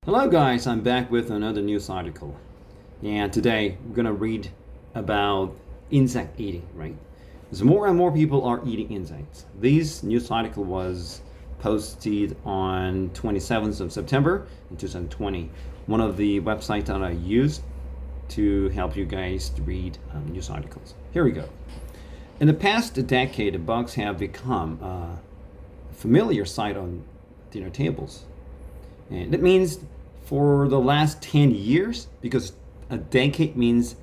Hello guys, I'm back with another news article. And today we're gonna read about insect eating, right? As more and more people are eating insects. This news article was posted on 27th of September in 2020. One of the websites that I use to help you guys to read news articles. Here we go. In the past decade, bugs have become a familiar sight on dinner tables. And that means for the last 10 years, because a decade means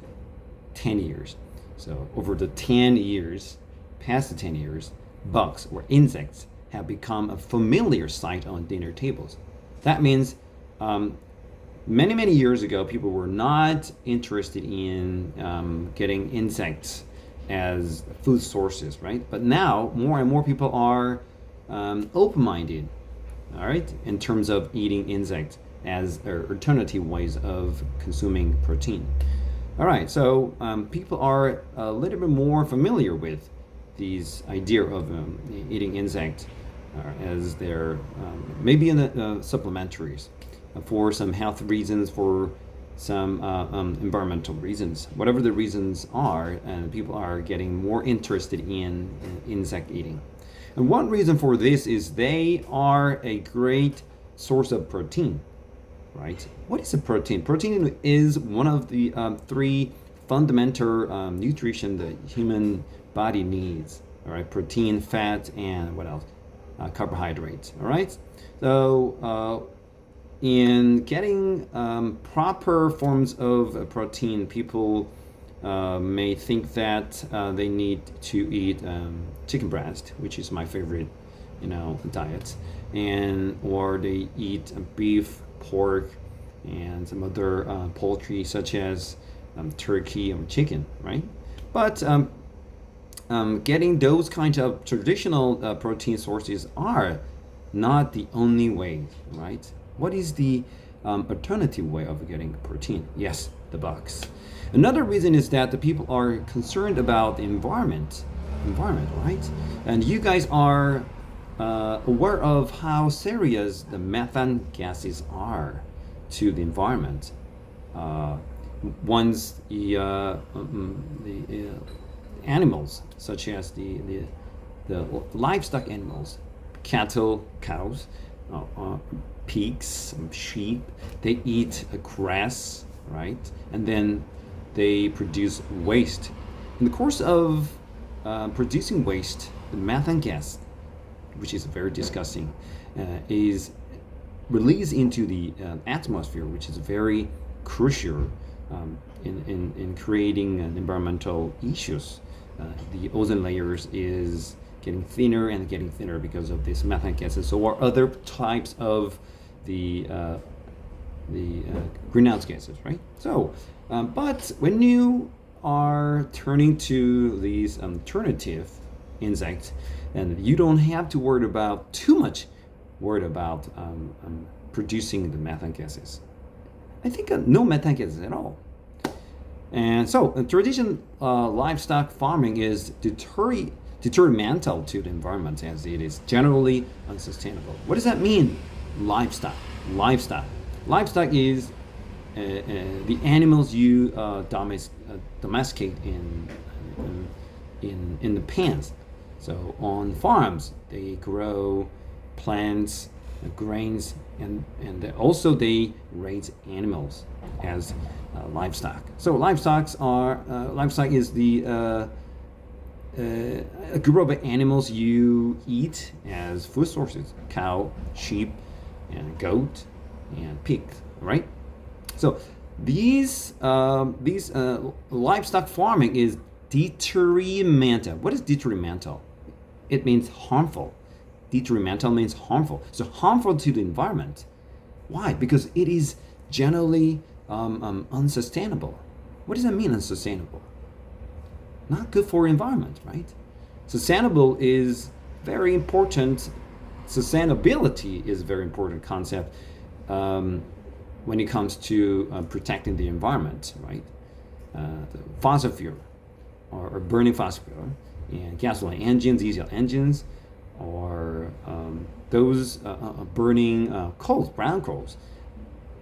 10 years. So over the 10 years, past the 10 years, bugs or insects have become a familiar sight on dinner tables. That means many years ago, people were not interested in getting insects as food sources, right? But now more and more people are open-minded, all right, in terms of eating insects as alternative ways of consuming protein. All right, so people are a little bit more familiar with these idea of eating insects as their maybe in the supplementaries for some health reasons, for some environmental reasons, whatever the reasons are, and people are getting more interested in insect eating. And one reason for this is they are a great source of protein, right? What is a protein? Protein is one of the three fundamental nutrition the human body needs. All right, protein, fat, and what else? Carbohydrates. All right. So in getting proper forms of protein, people may think that they need to eat chicken breast, which is my favorite, diet, and or they eat beef, pork, and some other poultry such as turkey or chicken, right? But getting those kinds of traditional protein sources are not the only way, right? What is the alternative way of getting protein? Yes, the bugs. Another reason is that the people are concerned about the environment, right? And you guys are aware of how serious the methane gases are to the environment. Once the animals, such as the livestock animals, cattle, cows, pigs, sheep, they eat grass, right? And then they produce waste. In the course of producing waste, the methane gas, which is very disgusting, is released into the atmosphere, which is very crucial in creating environmental issues. The ozone layers is getting thinner and getting thinner because of this methane gases. So are other types of the greenhouse gases, right? So, but when you are turning to these alternative insects, and you don't have to worry about producing the methane gases. I think no methane gases at all. And so, traditional livestock farming is detrimental to the environment as it is generally unsustainable. What does that mean? Livestock is the animals you domesticate in the pens. So on farms, they grow plants, grains, and also they raise animals as livestock. So livestock is the a group of animals you eat as food sources: cow, sheep, and goat, and pig. Right? So these livestock farming is detrimental. What is detrimental? It means harmful. Detrimental means harmful. So harmful to the environment. Why? Because it is generally unsustainable. What does that mean, unsustainable? Not good for environment, right? Sustainable is very important. Sustainability is a very important concept when it comes to protecting the environment, right? The fossil fuel or burning fossil fuel and gasoline engines, diesel engines, or those burning coals, brown coals.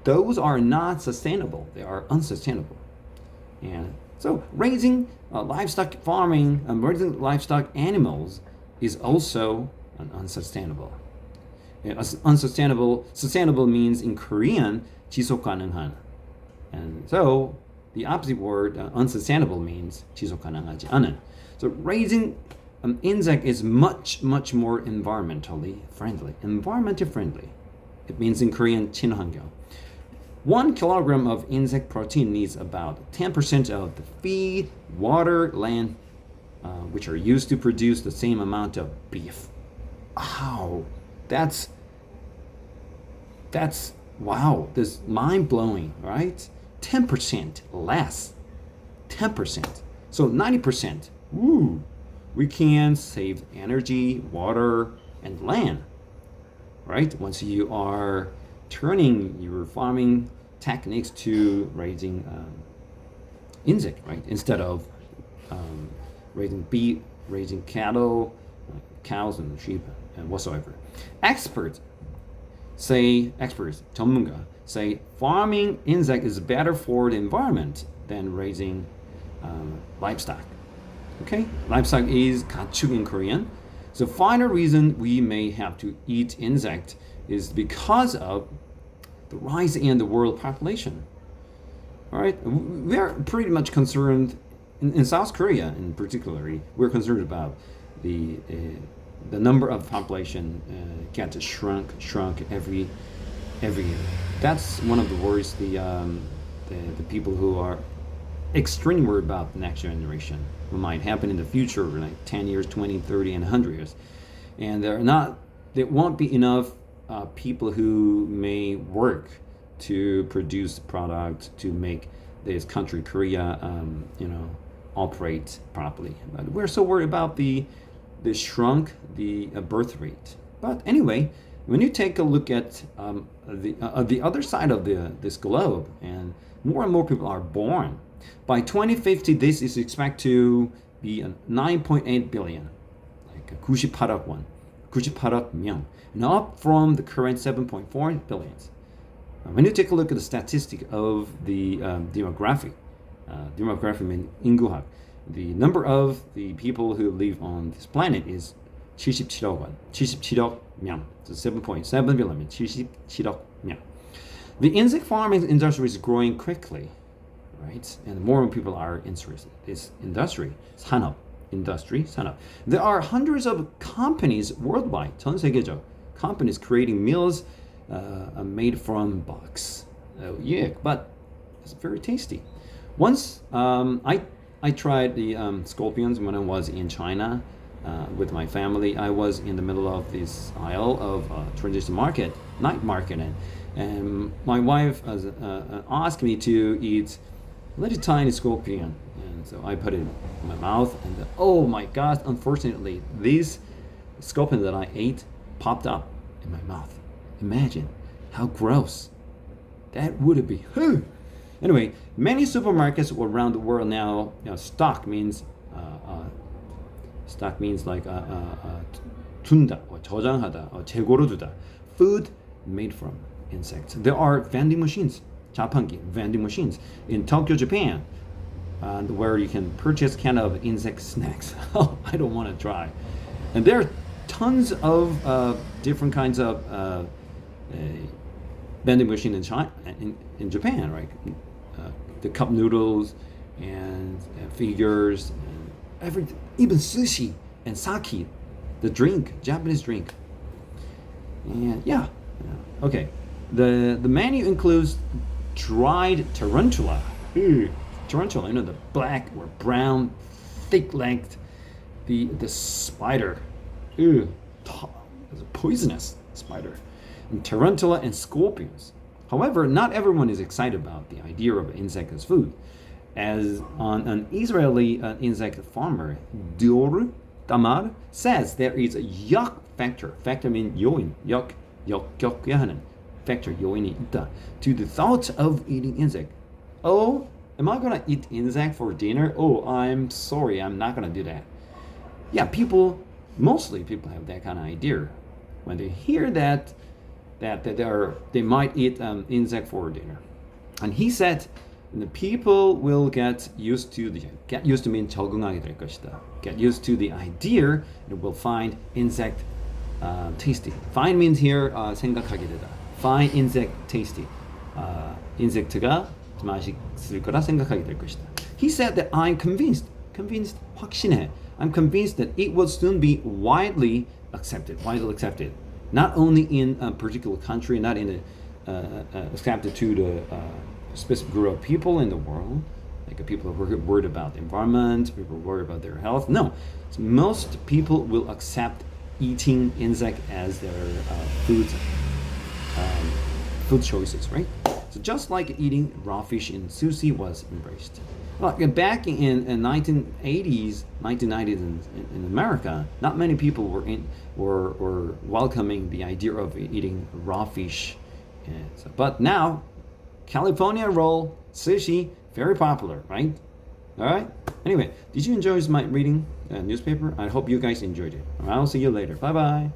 those are not sustainable. They are unsustainable. And so raising livestock farming, raising livestock animals is also unsustainable. Sustainable means in Korean 지속 가능한. And so the opposite word, unsustainable, means 지속 가능하지 않은. So raising insect is much more environmentally friendly. It means in Korean 친환경. 1 kilogram of insect protein needs about 10% of the feed, water, land, which are used to produce the same amount of beef. Wow, that's wow, this mind-blowing, right? 10% less. 10%. So 90%. Woo! We can save energy, water, and land, right? Once you are turning your farming techniques to raising insect, right? Instead of raising beef, raising cattle, cows and sheep and whatsoever. Experts, 전문가, say farming insect is better for the environment than raising livestock. Okay, livestock is 가축 in Korean. So final reason we may have to eat insect is because of the rise in the world population. All right, we're pretty much concerned in South Korea, in particular. We're concerned about the number of population gets shrunk every year. That's one of the worries. The people who are extremely worried about the next generation, what might happen in the future, like 10 years, 20, 30, and 100 years. And there won't be enough people who may work to produce product to make this country, Korea, operate properly. But we're so worried about the birth rate. But anyway, when you take a look at the other side of this globe, and more people are born. By 2050, this is expected to be 9.8 billion, like 98억 won, 98억 명, and up from the current 7.4 billions. When you take a look at the statistic of the demography means 인구학, the number of the people who live on this planet is 77억 won, 77억 명, so 7.7 billion, 77억 명. The insect farming industry is growing quickly, right? And more people are interested. This industry, 산업. There are hundreds of companies worldwide, 전 세계적 companies creating meals made from bugs. Oh yeah, but it's very tasty. Once I tried the scorpions when I was in China with my family. I was in the middle of this aisle of traditional market, night market, and my wife asked me to eat a little tiny scorpion, and so I put it in my mouth, and oh my God! Unfortunately, these scorpion that I ate popped up in my mouth. Imagine how gross that would be. Anyway, many supermarkets around the world now, stock means like 둔다 or 저장하다 or 재고로 두다. Food made from insects. There are vending machines, 자판기 vending machines in Tokyo, Japan, where you can purchase kind of insect snacks. Oh, I don't want to try. And there are tons of different kinds of vending machine in China, in Japan, right? The cup noodles and figures and everything, even sushi and sake, the drink, Japanese drink. And yeah. Okay. The menu includes dried tarantula. Tarantula, the black or brown, thick-legged, the spider. It's a poisonous spider. And tarantula and scorpions. However, not everyone is excited about the idea of insect as food. As an Israeli insect farmer, Dior Tamar, says there is a yuck factor. Factor means yoin, yuck, yahanan. Factor yoin이 있다 to the thought of eating insect. Oh, am I gonna eat insect for dinner? Oh, I'm sorry, I'm not gonna do that. Yeah, mostly people have that kind of idea. When they hear that that they might eat insect for dinner. And he said the people will get used to mean 적응하게 될 것이다. Get used to the idea and will find insect tasty. Find means here 생각하게 되다. Find insect tasty. 인섹트가 맛있을 거라 생각하게 될 것이다. He said that I'm convinced 확신해. I'm convinced that it will soon be widely accepted. Not only in a particular country, not in accepted to the specific group of people in the world, like people who are worried about the environment, people worried about their health. No, so most people will accept eating insect as their food choices, right? So just like eating raw fish in sushi was embraced. Well, back in 1990s in America, not many people were welcoming the idea of eating raw fish. But now, California roll, sushi, very popular, right? All right. Anyway, did you enjoy my reading newspaper? I hope you guys enjoyed it. I'll see you later. Bye bye.